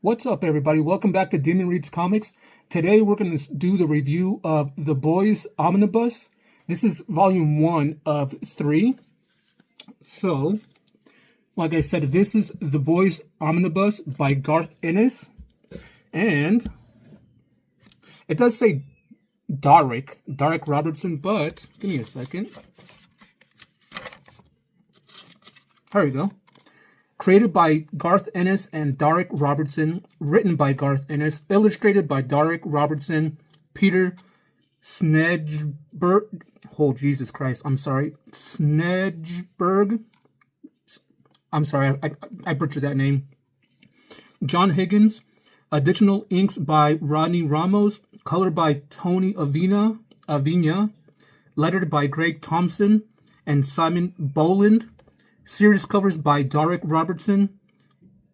What's up, everybody? Welcome back to Demon Reads Comics. Today, we're going to do the review of The Boys Omnibus. This is volume 1 of 3. So, like I said, this is The Boys Omnibus by Garth Ennis. And it does say Darick Robertson, but give me a second. There we go. Created by Garth Ennis and Darick Robertson. Written by Garth Ennis. Illustrated by Darick Robertson. Peter Snedberg. Oh, Jesus Christ. I'm sorry. Snedberg. I'm sorry. I butchered that name. John Higgins. Additional inks by Rodney Ramos. Color by Tony Avina. Lettered by Greg Thompson and Simon Boland. Series covers by Darick Robertson.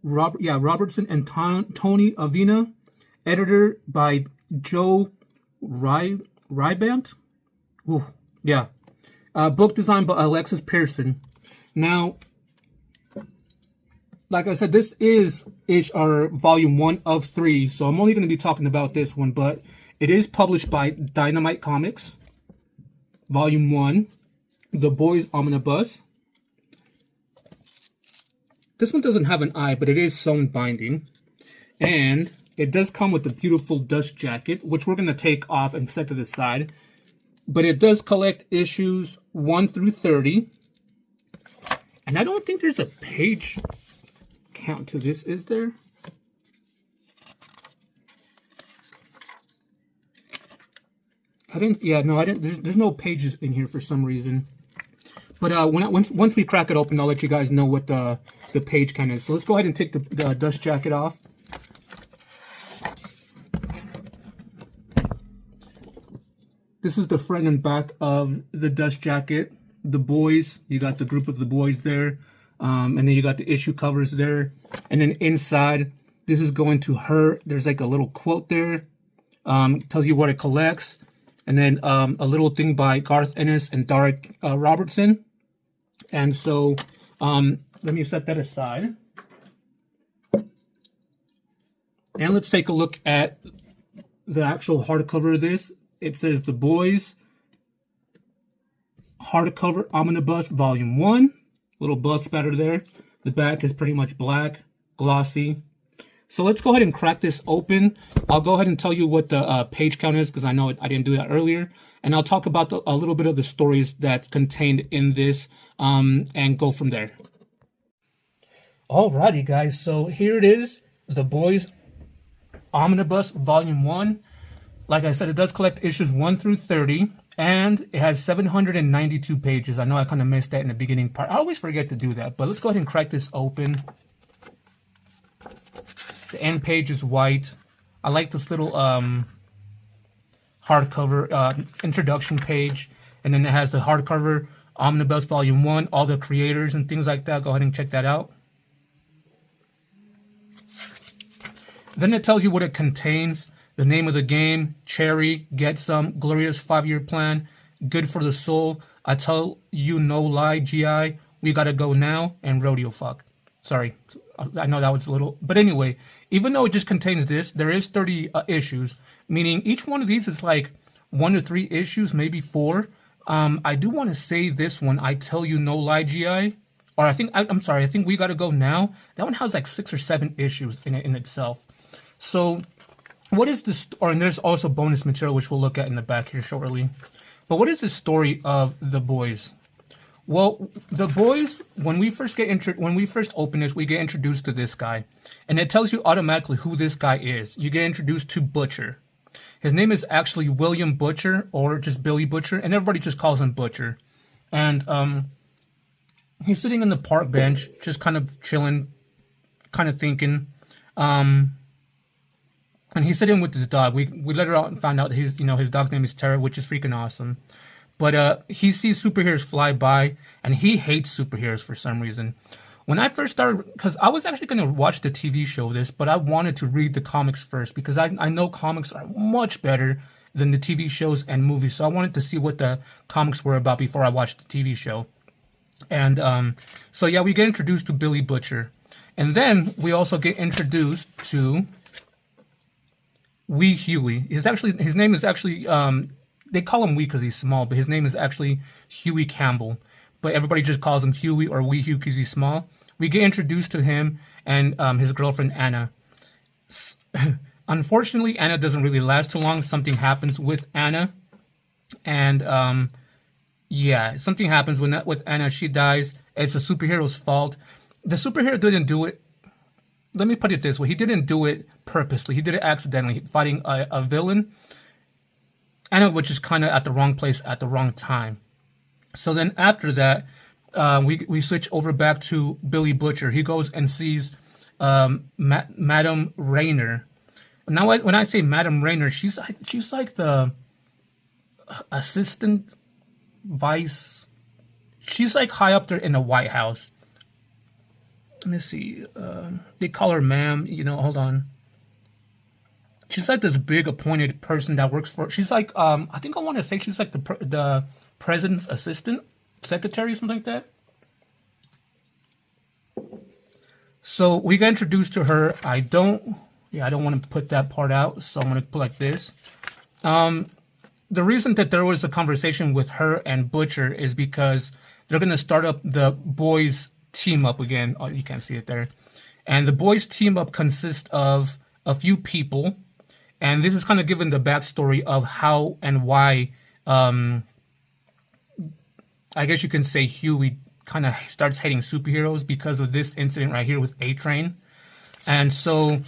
Robertson and Tony Avina. Editor by Joe Rybant. Book design by Alexis Pearson. Now, like I said, this is our volume 1 of 3, so I'm only going to be talking about this one, but it is published by Dynamite Comics. Volume 1, The Boys Omnibus. This one doesn't have an eye, but it is sewn binding. And it does come with a beautiful dust jacket, which we're going to take off and set to the side. But it does collect issues 1 through 30. And I don't think there's a page count to this, is there? I didn't. There's no pages in here for some reason. But once we crack it open, I'll let you guys know what the page count is. So let's go ahead and take the dust jacket off. This is the front and back of the dust jacket. The boys, you got the group of the boys there. And then you got the issue covers there. And then inside, this is going to her. There's like a little quote there. Tells you what it collects. And then a little thing by Garth Ennis and Darick Robertson. And so, let me set that aside. And let's take a look at the actual hardcover of this. It says The Boys Hardcover Omnibus Volume 1. Little blood spatter there. The back is pretty much black, glossy. So let's go ahead and crack this open. I'll go ahead and tell you what the page count is, because I know I didn't do that earlier. And I'll talk about a little bit of the stories that's contained in this and go from there. Alrighty, guys. So here it is. The Boys Omnibus Volume 1. Like I said, it does collect issues 1 through 30. And it has 792 pages. I know I kind of missed that in the beginning part. I always forget to do that. But let's go ahead and crack this open. The end page is white. I like this little hardcover introduction page. And then it has the hardcover Omnibus Volume 1, all the creators and things like that. Go ahead and check that out. Then it tells you what it contains. The name of the game, Cherry, Get Some, Glorious 5-Year Plan, Good for the Soul, I Tell You No Lie, GI, We Gotta Go Now, and Rodeo Fuck. Sorry, I know that was a little... But anyway, even though it just contains this, there is 30 issues, meaning each one of these is like 1 to 3 issues, maybe 4. I do want to say this one, I Tell You No Lie, GI, or I think We Gotta Go Now. That one has like 6 or 7 issues in it in itself. So... what is this? And there's also bonus material, which we'll look at in the back here shortly. But what is the story of The Boys? Well, The Boys, when we first open this, we get introduced to this guy. And it tells you automatically who this guy is. You get introduced to Butcher. His name is actually William Butcher, or just Billy Butcher. And everybody just calls him Butcher. And he's sitting in the park bench, just kind of chilling, kind of thinking. And he's sitting with his dog. We later on found out that his dog's name is Tara, which is freaking awesome. But he sees superheroes fly by, and he hates superheroes for some reason. When I first started, because I was actually going to watch the TV show of this, but I wanted to read the comics first, because I know comics are much better than the TV shows and movies. So I wanted to see what the comics were about before I watched the TV show. And so yeah, we get introduced to Billy Butcher. And then we also get introduced to Wee Huey. His name is actually they call him Wee because he's small, but his name is actually Huey Campbell. But everybody just calls him Huey or Wee Huey because he's small. We get introduced to him and his girlfriend Anna. Unfortunately, Anna doesn't really last too long. Something happens with Anna, and yeah, something happens with Anna. She dies. It's a superhero's fault. The superhero didn't do it. Let me put it this way: he didn't do it purposely. He did it accidentally, fighting a villain. Anna, which is kind of at the wrong place at the wrong time. So then after that, we switch over back to Billy Butcher. He goes and sees Madame Raynor. Now, when I say Madame Raynor, she's like the assistant vice. She's like high up there in the White House. Let me see. They call her ma'am. Hold on. She's like this big appointed person that works for. She's like I think I want to say she's like the president's assistant, secretary, something like that. So we got introduced to her. I don't want to put that part out, so I'm going to put like this. The reason that there was a conversation with her and Butcher is because they're going to start up the boys team up again. Oh, you can't see it there. And the boys team up consists of a few people. And this is kind of given the backstory of how and why, I guess you can say Huey kind of starts hating superheroes because of this incident right here with A-Train. And so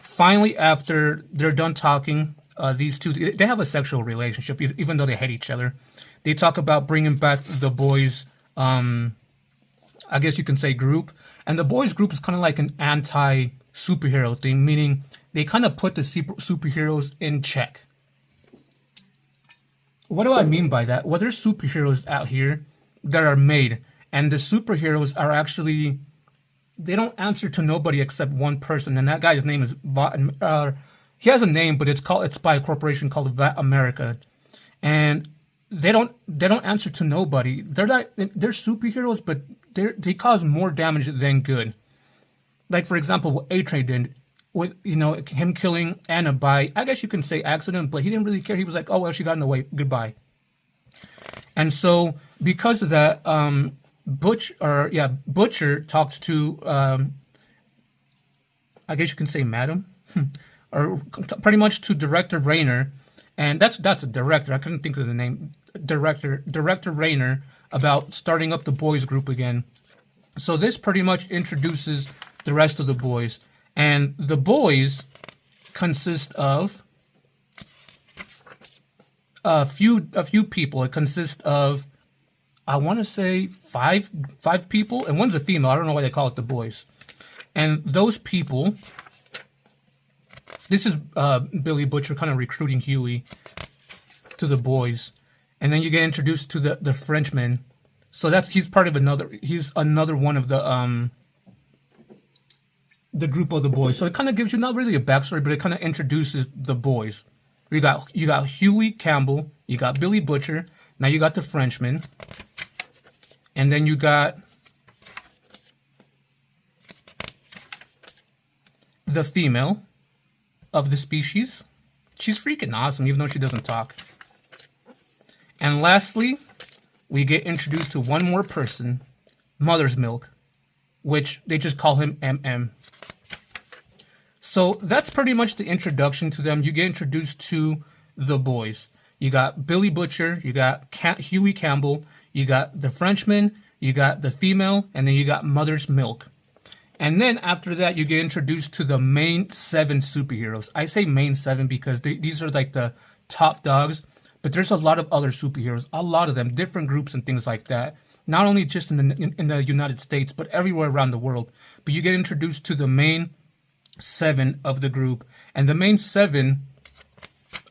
finally, after they're done talking, these two, they have a sexual relationship, even though they hate each other. They talk about bringing back the boys, I guess you can say group. And the boys group is kind of like an anti-superhero thing, meaning they kind of put the superheroes in check. What do I mean by that? Well, there's superheroes out here that are made, and the superheroes are actually, they don't answer to nobody except one person, and that guy's name is he has a name, but it's by a corporation called VAT America, and they don't answer to nobody. They're superheroes, but they cause more damage than good. Like, for example, what A-Train did with him killing Anna by, I guess you can say, accident, but he didn't really care. He was like, oh well, she got in the way, goodbye. And so because of that, Butcher talks to I guess you can say Madam or pretty much to Director Raynor, and that's a director. I couldn't think of the name. Director Raynor, about starting up the boys group again. So this pretty much introduces the rest of the boys, and the boys consist of a few people. It consists of, I want to say five people, and one's a female. I don't know why they call it the boys. And those people, this is Billy Butcher kind of recruiting Huey to the boys, and then you get introduced to the Frenchman. So he's another one of the group of the boys. So it kind of gives you not really a backstory, but it kind of introduces the boys. You got Huey Campbell, you got Billy Butcher, now you got the Frenchman, and then you got the female of the species. She's freaking awesome, even though she doesn't talk. And lastly, we get introduced to one more person, Mother's Milk, which they just call him MM. So that's pretty much the introduction to them. You get introduced to the boys. You got Billy Butcher, you got Huey Campbell, you got the Frenchman, you got the female, and then you got Mother's Milk. And then after that, you get introduced to the main 7 superheroes. I say main 7 because these are like the top dogs, but there's a lot of other superheroes, a lot of them, different groups and things like that. Not only just in the United States, but everywhere around the world. But you get introduced to the main 7 of the group. And the main 7,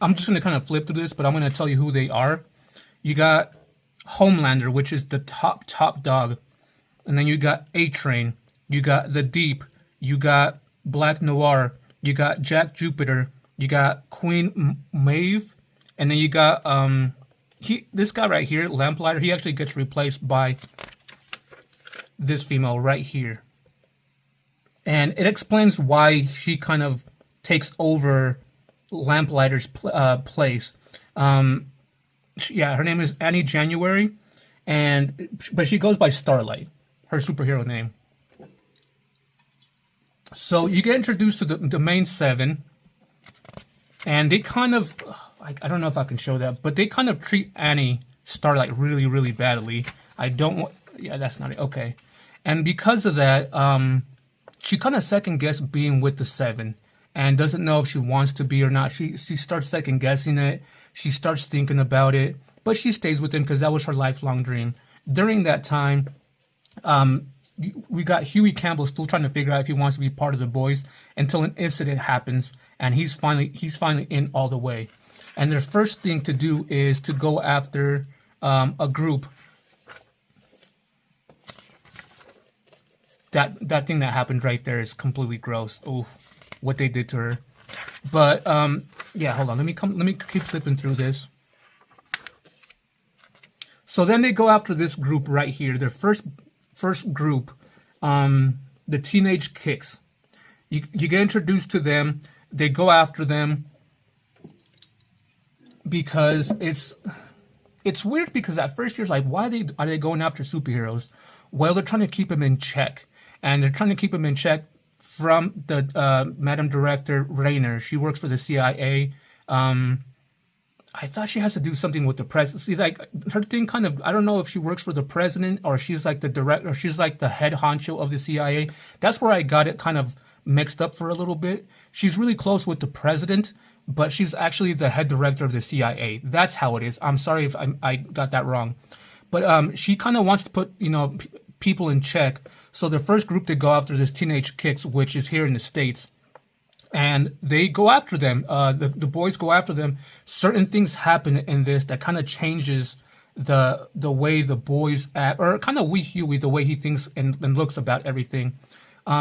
I'm just going to kind of flip through this, but I'm going to tell you who they are. You got Homelander, which is the top dog. And then you got A-Train. You got The Deep. You got Black Noir. You got Jack Jupiter. You got Queen Maeve. And then you got this guy right here, Lamplighter. He actually gets replaced by this female right here. and it explains why she kind of takes over Lamplighter's place. Her name is Annie January, but she goes by Starlight, her superhero name. So you get introduced to the main 7, and they kind of, I don't know if I can show that, but they kind of treat Annie Starlight really, really badly. That's not it. Okay. And because of that, she kind of second guesses being with the 7 and doesn't know if she wants to be or not. She starts second guessing it. She starts thinking about it, but she stays with him because that was her lifelong dream. During that time, we got Huey Campbell still trying to figure out if he wants to be part of the boys until an incident happens, and he's finally in all the way. And their first thing to do is to go after a group. That thing that happened right there is completely gross. Oh, what they did to her. But hold on. Let me keep flipping through this. So then they go after this group right here. Their first group, the Teenage Kicks. You get introduced to them. They go after them because it's weird, because at first you're like, why are they going after superheroes? Well, they're trying to keep them in check. And they're trying to keep him in check from the Madam Director Rayner. She works for the CIA. I thought she has to do something with the president. See, like, her thing kind of, I don't know if she works for the president or she's like the director, or she's like the head honcho of the CIA. That's where I got it kind of mixed up for a little bit. She's really close with the president, but she's actually the head director of the CIA. That's how it is. I'm sorry if I got that wrong. But she kind of wants to put, people in check. So the first group to go after this Teenage Kicks, which is here in the States, and they go after them. The boys go after them. Certain things happen in this that kind of changes the way the boys act, or kind of Huey, the way he thinks and looks about everything.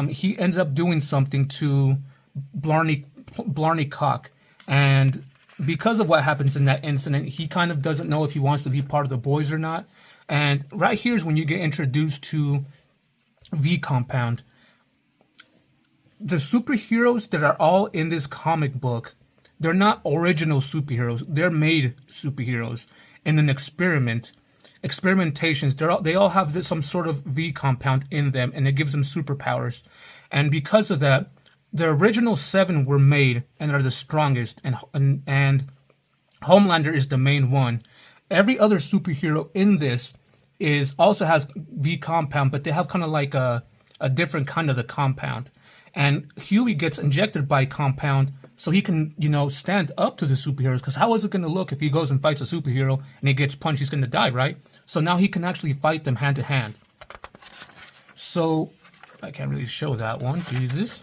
He ends up doing something to Blarney Cock, and because of what happens in that incident, he kind of doesn't know if he wants to be part of the boys or not. And right here is when you get introduced to V Compound. The superheroes that are all in this comic book, they're not original superheroes. They're made superheroes in an experimentations. They all have some sort of V compound in them, and it gives them superpowers. And because of that, the original 7 were made and are the strongest, and Homelander is the main one. Every other superhero in this also has V compound, but they have kind of like a different kind of the compound. And Huey gets injected by compound so he can, stand up to the superheroes. Because how is it going to look if he goes and fights a superhero and he gets punched? He's going to die, right? So now he can actually fight them hand to hand. So I can't really show that one. Jesus.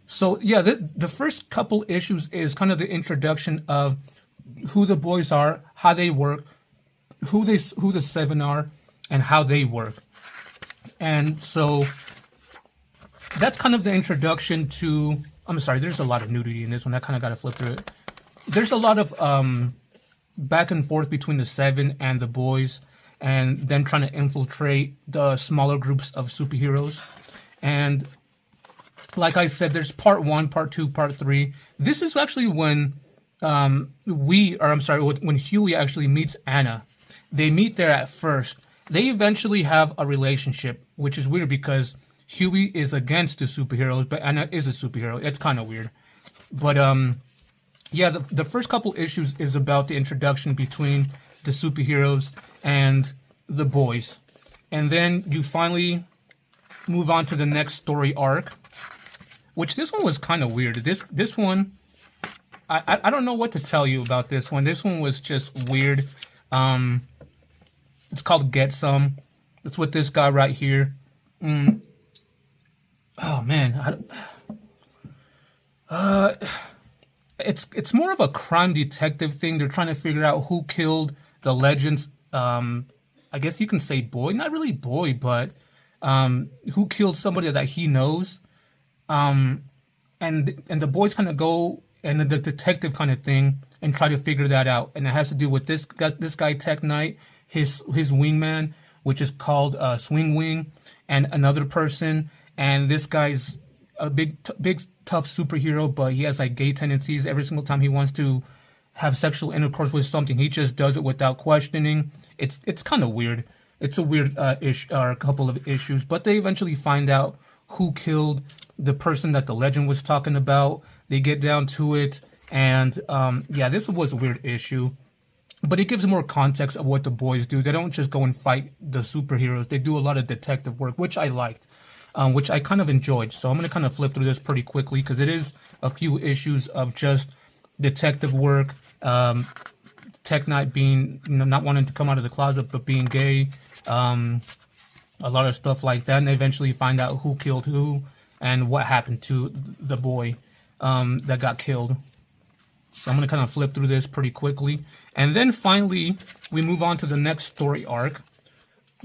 So yeah, the first couple issues is kind of the introduction of who the boys are, how they work, who the 7 are, and how they work. And so that's kind of the introduction to, I'm sorry, there's a lot of nudity in this one. I kind of got to flip through it. There's a lot of back and forth between the 7 and the boys, and them trying to infiltrate the smaller groups of superheroes. And like I said, there's part 1, part 2, part 3. This is actually when when Huey actually meets Anna. They meet there at first. They eventually have a relationship, which is weird because Huey is against the superheroes, but Anna is a superhero. It's kind of weird. But the first couple issues is about the introduction between the superheroes and the boys. And then you finally move on to the next story arc, which this one was kind of weird. This one, I don't know what to tell you about this one. This one was just weird. It's called Get Some. It's with this guy right here. Oh man, it's more of a crime detective thing. They're trying to figure out who killed the Legends. I guess you can say boy, not really boy, but who killed somebody that he knows. And the boys kind of go, and the detective kind of thing, and try to figure that out. And it has to do with this guy Tech Knight, his wingman, which is called Swing Wing, and another person. and this guy's a big tough superhero, but he has like gay tendencies. Every single time he wants to have sexual intercourse with something, he just does it without questioning. It's kind of weird. It's a weird issue, or a couple of issues, but they eventually find out who killed the person that the legend was talking about. They get down to it, and yeah, this was a weird issue, but it gives more context of what the boys do. They don't just go and fight the superheroes. They do a lot of detective work, which I liked, which I kind of enjoyed. So I'm going to kind of flip through this pretty quickly because it is a few issues of just detective work. Tech Knight being, not wanting to come out of the closet, but being gay. A lot of stuff like that, and they eventually find out who killed who and what happened to the boy that got killed. So I'm going to kind of flip through this pretty quickly. And then finally, we move on to the next story arc,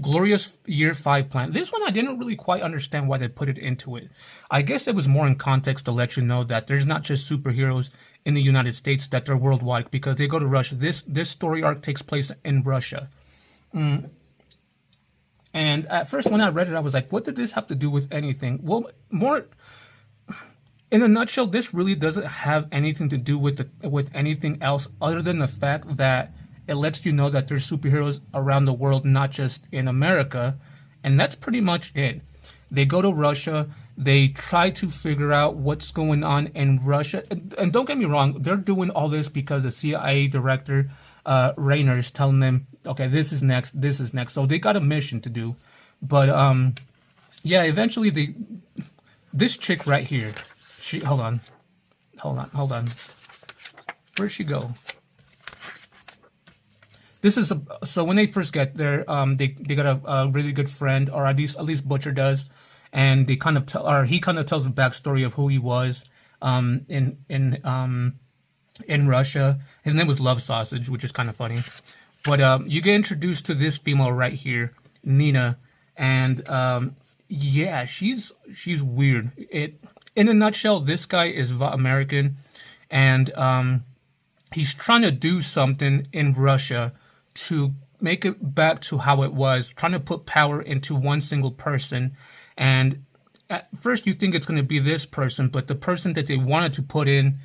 Glorious Year 5 Plan. This one, I didn't really quite understand why they put it into it. I guess it was more in context to let you know that there's not just superheroes in the United States, that they're worldwide, because they go to Russia. This story arc takes place in Russia. And at first, when I read it, I was like, what did this have to do with anything? Well, more in a nutshell, this really doesn't have anything to do with anything else other than the fact that it lets you know that there's superheroes around the world, not just in America. And that's pretty much it. They go to Russia. They try to figure out what's going on in Russia. And don't get me wrong, they're doing all this because the CIA director, Rayner, is telling them, okay, this is next. So they got a mission to do. But yeah, eventually this chick right here, hold on. Where'd she go? This is so when they first get there, they got a really good friend, or at least Butcher does, and they kind of he kind of tells the backstory of who he was in Russia. His name was Love Sausage, which is kind of funny. But you get introduced to this female right here, Nina, and yeah, she's weird. In a nutshell, this guy is American, and he's trying to do something in Russia to make it back to how it was, trying to put power into one single person. And at first you think it's going to be this person, but the person that they wanted to put in,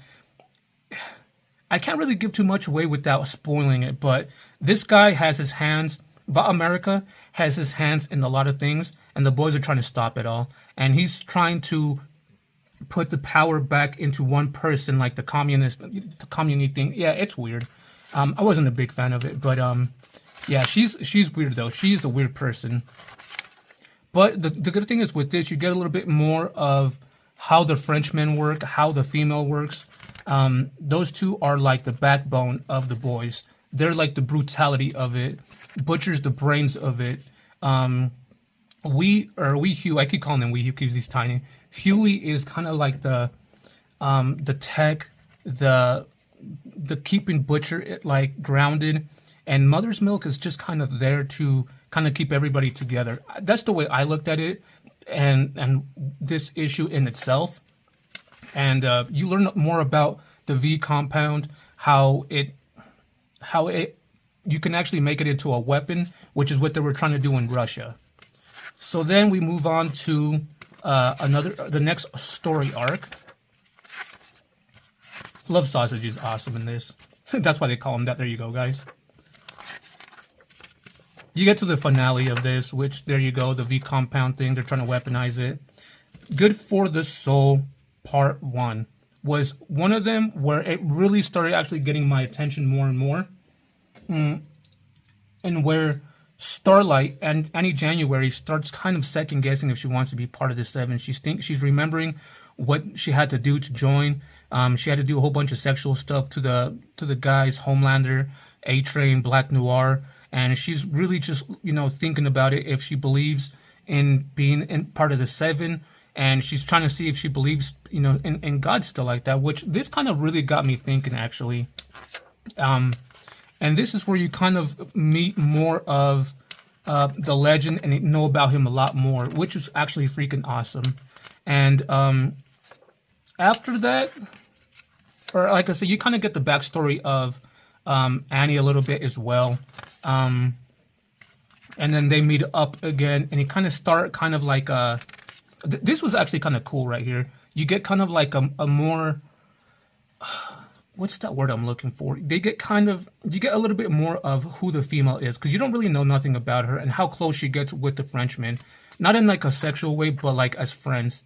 I can't really give too much away without spoiling it, but this guy has his hands, America has his hands in a lot of things, and the boys are trying to stop it all. And he's trying to put the power back into one person, like the communist thing. Yeah, it's weird. I wasn't a big fan of it, but yeah, she's weird though. She's a weird person. But the good thing is with this, you get a little bit more of how the Frenchmen work, how the female works. Those two are like the backbone of the boys. They're like the brutality of it. Butcher's the brains of it. Hugh, I keep calling him Hugh because he's tiny. Huey is kind of like the tech, the keeping Butcher like grounded, and Mother's Milk is just kind of there to kind of keep everybody together. That's the way I looked at it, and this issue in itself. And you learn more about the V compound, how you can actually make it into a weapon, which is what they were trying to do in Russia. So then we move on to the next story arc. Love Sausage is awesome in this. That's why they call him that. There you go, guys. You get to the finale of this, which, there you go, the V compound thing. They're trying to weaponize it. Good for the Soul Part 1 was one of them where it really started actually getting my attention more and more. And where Starlight and Annie January starts kind of second guessing if she wants to be part of the Seven. She's remembering what she had to do to join. She had to do a whole bunch of sexual stuff to the guys, Homelander, A-Train, Black Noir, and she's really just thinking about it if she believes in being in part of the Seven, and she's trying to see if she believes in God still like that. Which this kind of really got me thinking actually. And this is where you kind of meet more of the legend and know about him a lot more, which is actually freaking awesome. And after that, or like I said, you kind of get the backstory of Annie a little bit as well. And then they meet up again, and you kind of start kind of like This was actually kind of cool right here. You get kind of like a more, what's that word I'm looking for? You get a little bit more of who the female is, because you don't really know nothing about her and how close she gets with the Frenchman. Not in like a sexual way, but like as friends.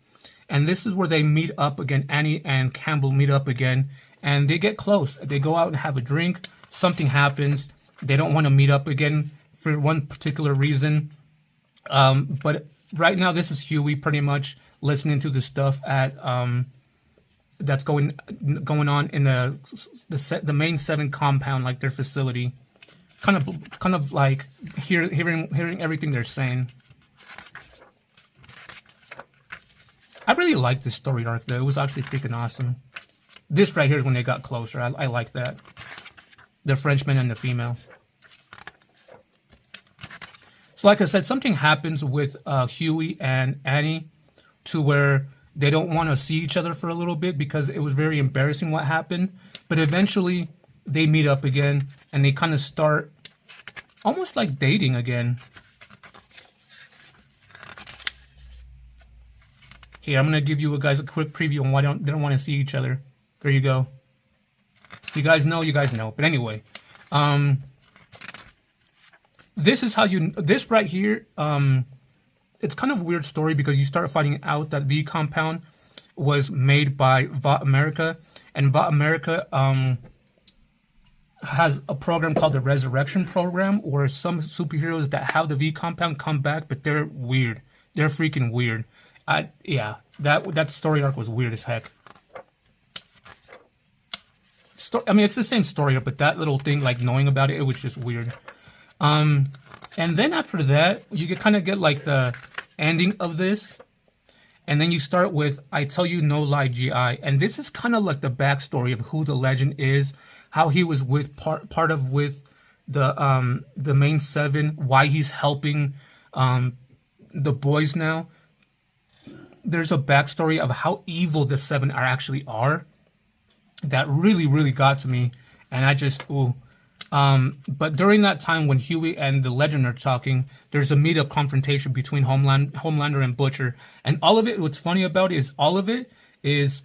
And this is where they meet up again. Annie and Campbell meet up again, and they get close. They go out and have a drink. Something happens. They don't want to meet up again for one particular reason. But right now, this is Huey pretty much listening to the stuff at that's going on in the main 7 compound, like their facility. Kind of like hearing everything they're saying. I really liked this story arc though. It was actually freaking awesome. This right here is when they got closer. I like that. The Frenchman and the female. So like I said, something happens with Huey and Annie to where they don't want to see each other for a little bit because it was very embarrassing what happened. But eventually they meet up again and they kind of start almost like dating again. Here, I'm going to give you guys a quick preview on why they don't want to see each other. There you go. You guys know. But anyway, this is how this right here, it's kind of a weird story because you start finding out that V Compound was made by Vought America, and Vought America has a program called the Resurrection Program, where some superheroes that have the V Compound come back, but they're weird. They're freaking weird. Yeah, that story arc was weird as heck. I mean, it's the same story arc, but that little thing, like knowing about it, it was just weird. And then after that, you kind of get like the ending of this, and then you start with "I Tell You No Lie, GI," and this is kind of like the backstory of who the Legend is, how he was with part of the main 7, why he's helping the boys now. There's a backstory of how evil the 7 actually are that really got to me, and I just ooh. But during that time when Huey and the Legend are talking, there's a meet-up confrontation between Homelander and Butcher, and all of it. What's funny about it is all of it is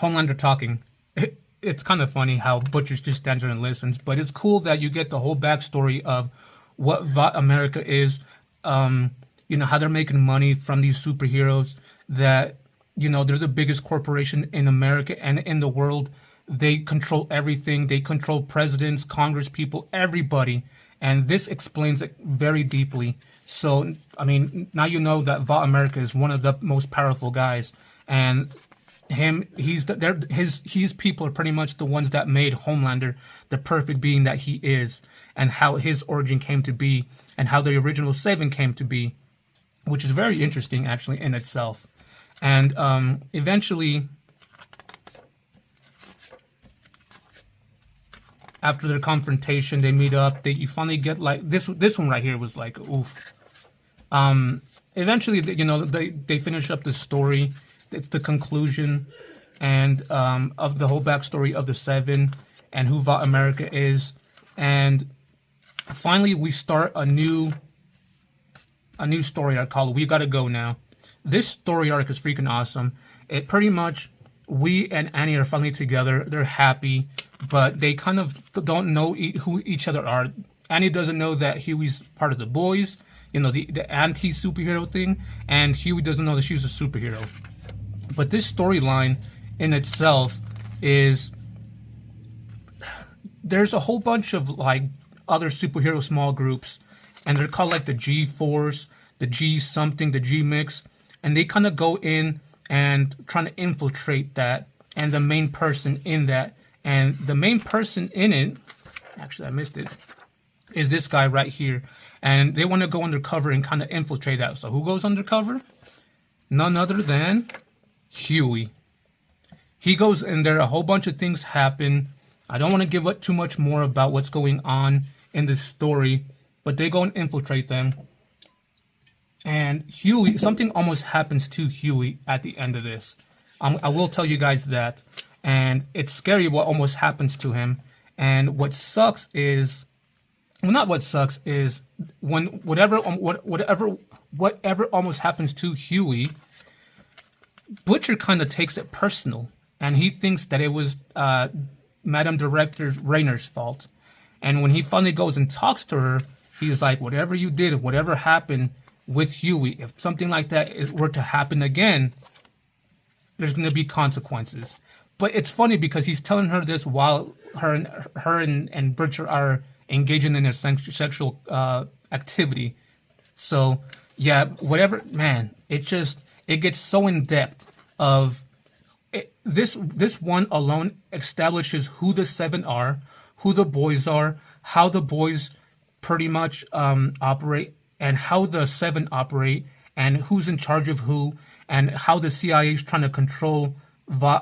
Homelander talking. It's kind of funny how Butcher just stands there and listens, but it's cool that you get the whole backstory of what Vought America is. You know, how they're making money from these superheroes, that, you know, they're the biggest corporation in America and in the world. They control everything. They control presidents, Congress people, everybody. And this explains it very deeply. So, I mean, now you know that Vought America is one of the most powerful guys. And his people are pretty much the ones that made Homelander the perfect being that he is. And how his origin came to be. And how the original 7 came to be. Which is very interesting, actually, in itself. And eventually, after their confrontation, they meet up. You finally get like this one right here was like oof. Eventually, you know, they finish up the story, the conclusion, and of the whole backstory of the 7 and who Vought America is, and finally we start a new story arc called "We Gotta Go Now." This story arc is freaking awesome. It pretty much, we and Annie are finally together. They're happy, but they kind of don't know who each other are. Annie doesn't know that Huey's part of the boys, you know, the anti-superhero thing, and Huey doesn't know that she's a superhero. But this storyline in itself is, there's a whole bunch of like other superhero small groups, and they're called like the G-Force, the G-something, the G-Mix, and they kind of go in and trying to infiltrate that, and the main person in that, and the main person in it, actually I missed it, is this guy right here, and they want to go undercover and kind of infiltrate that. So who goes undercover? None other than Huey. He goes in there, a whole bunch of things happen. I don't want to give up too much more about what's going on in this story, but they go and infiltrate them. And Huey, something almost happens to Huey at the end of this. I will tell you guys that. And it's scary what almost happens to him. And what sucks is, well, not what sucks is, when whatever whatever almost happens to Huey, Butcher kind of takes it personal, and he thinks that it was Madame Director Rayner's fault. And when he finally goes and talks to her, he's like, whatever you did, whatever happened with Huey, if something like that were to happen again, there's going to be consequences. But it's funny because he's telling her this while her and Butcher are engaging in a sexual activity. So, yeah, whatever, man, it gets so in depth of it, this one alone establishes who the seven are, who the boys are, how the boys pretty much operate, and how the seven operate, and who's in charge of who, and how the CIA is trying to control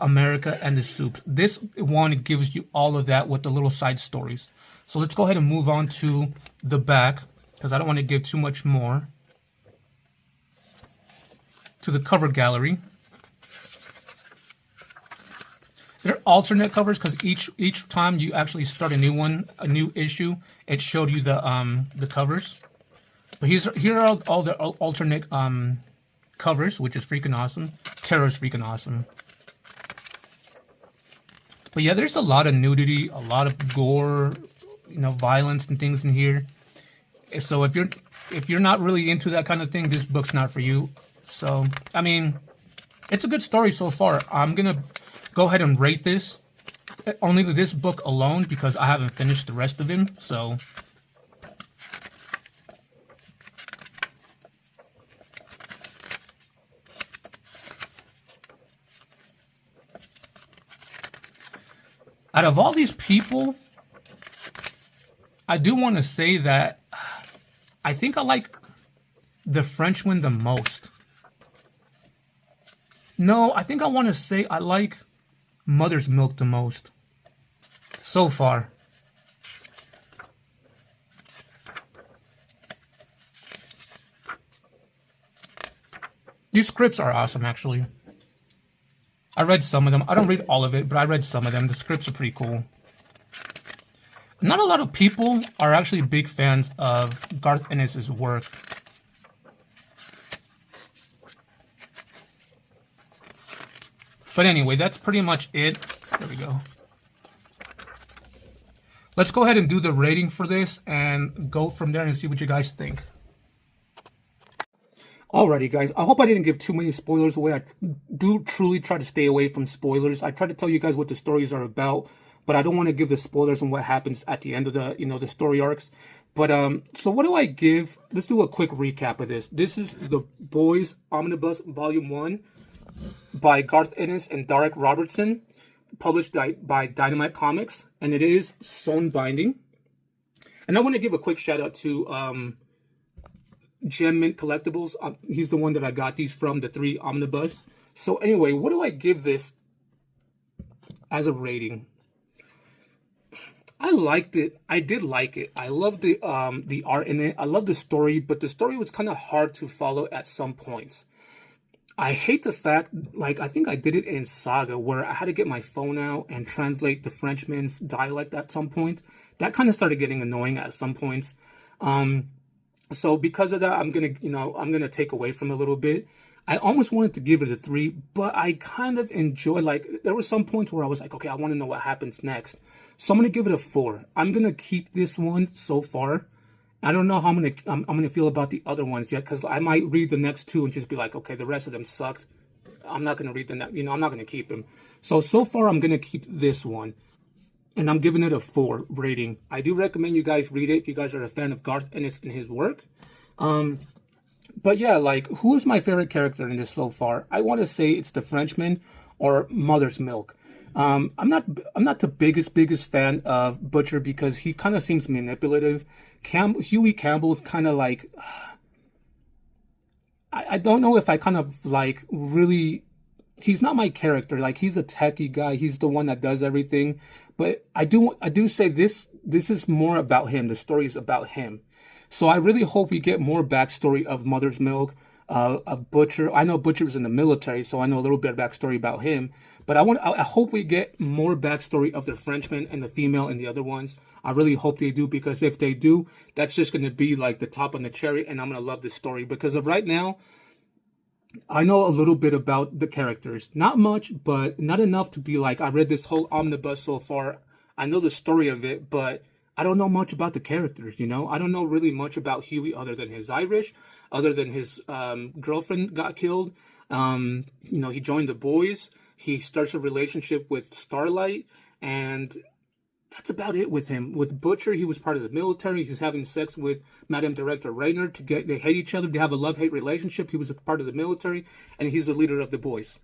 America and the Soups. This one gives you all of that with the little side stories. So let's go ahead and move on to the back, because I don't want to give too much more. To the cover gallery. They're alternate covers because each time you actually start a new issue, it showed you the covers. But here are all the alternate covers, which is freaking awesome. Terror's freaking awesome. But yeah, there's a lot of nudity, a lot of gore, violence and things in here. So if you're not really into that kind of thing, this book's not for you. So, I mean, it's a good story so far. I'm going to go ahead and rate this, only this book alone, because I haven't finished the rest of them. So, out of all these people, I do want to say that I think I like the Frenchman the most. No, I think I want to say I like Mother's Milk the most. So far. These scripts are awesome, actually. I read some of them. I don't read all of it, but I read some of them. The scripts are pretty cool. Not a lot of people are actually big fans of Garth Ennis' work. But anyway, that's pretty much it. There we go. Let's go ahead and do the rating for this and go from there and see what you guys think. Alrighty, guys. I hope I didn't give too many spoilers away. I do truly try to stay away from spoilers. I try to tell you guys what the stories are about, but I don't want to give the spoilers on what happens at the end of the, the story arcs. But, so what do I give? Let's do a quick recap of this. This is The Boys Omnibus Volume 1 by Garth Ennis and Darick Robertson, published by Dynamite Comics, and it is sewn binding. And I want to give a quick shout out to Gem Mint Collectibles. He's the one that I got these from, the 3 Omnibus. So anyway, what do I give this as a rating? I liked it. I did like it. I love the art in it. I love the story, but the story was kind of hard to follow at some points. I hate the fact, like, I think I did it in Saga, where I had to get my phone out and translate the Frenchman's dialect at some point. That kind of started getting annoying at some points. So because of that, I'm gonna take away from it a little bit. I almost wanted to give it a 3, but I kind of enjoy, like, there were some points where I was like, okay, I want to know what happens next. So I'm gonna give it a 4. I'm gonna keep this one so far. I don't know how I'm gonna feel about the other ones yet, because I might read the next 2 and just be like, okay, the rest of them sucked. I'm not gonna read the next, I'm not gonna keep them. So far I'm gonna keep this one, and I'm giving it a 4 rating. I do recommend you guys read it if you guys are a fan of Garth Ennis and his work. But yeah, like, who is my favorite character in this so far? I want to say it's the Frenchman or Mother's Milk. I'm not the biggest fan of Butcher because he kind of seems manipulative. Huey Campbell is kind of like, I don't know if I kind of like really, he's not my character. Like, he's a techie guy. He's the one that does everything. But I do say this is more about him. The story is about him. So I really hope we get more backstory of Mother's Milk, of Butcher. I know Butcher was in the military, so I know a little bit of backstory about him. But I hope we get more backstory of the Frenchman and the female and the other ones. I really hope they do, because if they do, that's just going to be like the top on the cherry, and I'm going to love this story. Because of right now, I know a little bit about the characters. Not much, but not enough to be like, I read this whole omnibus so far. I know the story of it, but I don't know much about the characters, you know? I don't know really much about Huey other than his Irish, other than his girlfriend got killed. You know, he joined the boys. He starts a relationship with Starlight, and that's about it with him. With Butcher, he was part of the military. He's having sex with Madam Director Rayner. They hate each other. They have a love-hate relationship. He was a part of the military, and he's the leader of the boys.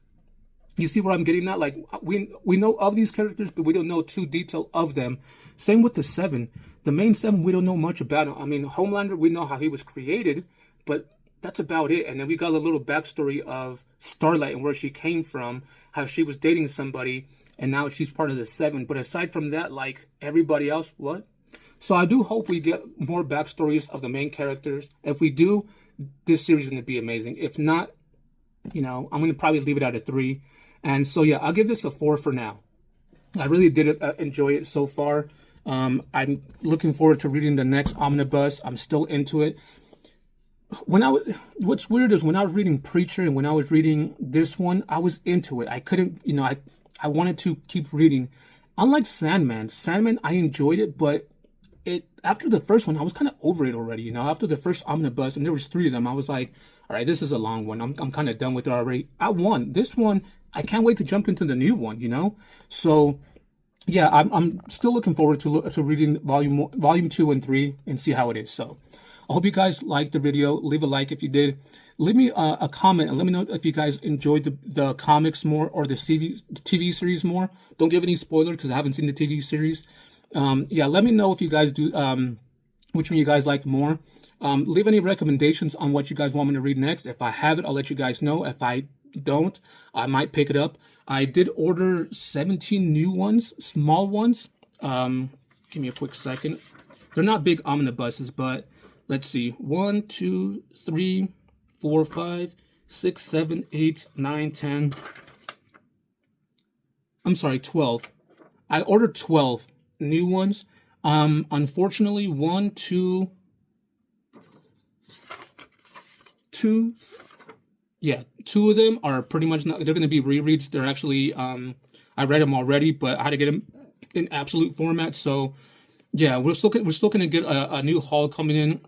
You see where I'm getting at? Like, we know of these characters, but we don't know too detail of them. Same with the Seven. The main Seven, we don't know much about him. I mean, Homelander, we know how he was created, but that's about it. And then we got a little backstory of Starlight and where she came from, how she was dating somebody, and now she's part of the Seven. But aside from that, like everybody else, what? So I do hope we get more backstories of the main characters. If we do, this series is going to be amazing. If not, you know, I'm going to probably leave it at a 3. And so, yeah, I'll give this a 4 for now. I really did enjoy it so far. I'm looking forward to reading the next omnibus. I'm still into it. What's weird is when I was reading Preacher and when I was reading this one, I was into it. I couldn't, you know, I wanted to keep reading. Unlike Sandman, I enjoyed it, but after the first one, I was kind of over it already, you know. After the first omnibus, and there was 3 of them, I was like, all right, this is a long one. I'm kind of done with it already. I won. This one, I can't wait to jump into the new one, you know. So, yeah, I'm still looking forward to reading volume 2 and 3 and see how it is. So, I hope you guys liked the video. Leave a like if you did. Leave me a comment and let me know if you guys enjoyed the comics more or the TV series more. Don't give any spoilers because I haven't seen the TV series. Yeah, let me know if you guys do, which one you guys liked more. Leave any recommendations on what you guys want me to read next. If I have it, I'll let you guys know. If I don't, I might pick it up. I did order 17 new ones, small ones. Give me a quick second. They're not big omnibuses, but let's see. 1, 2, 3, 4, 5, 6, 7, 8, 9, 10. I'm sorry, 12. I ordered 12 new ones. Unfortunately, 1, 2, yeah, 2 of them are pretty much not, they're going to be rereads. They're actually, I read them already, but I had to get them in absolute format. So, yeah, we're still going to get a new haul coming in,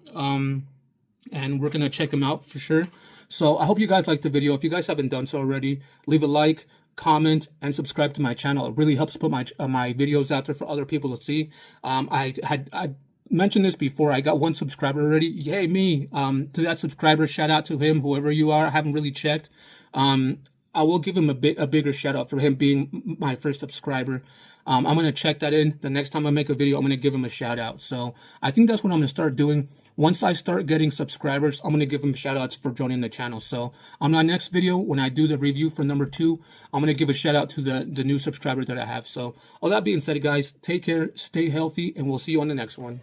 and we're going to check them out for sure. So, I hope you guys liked the video. If you guys haven't done so already, leave a like, comment, and subscribe to my channel. It really helps put my videos out there for other people to see. I mentioned this before. I got 1 subscriber already. Yay, me. To that subscriber, shout out to him, whoever you are. I haven't really checked. I will give him a bigger shout out for him being my first subscriber. I'm going to check that in. The next time I make a video, I'm going to give him a shout out. So I think that's what I'm going to start doing. Once I start getting subscribers, I'm going to give them shout outs for joining the channel. So on my next video, when I do the review for number 2, I'm going to give a shout out to the new subscriber that I have. So all that being said, guys, take care, stay healthy, and we'll see you on the next one.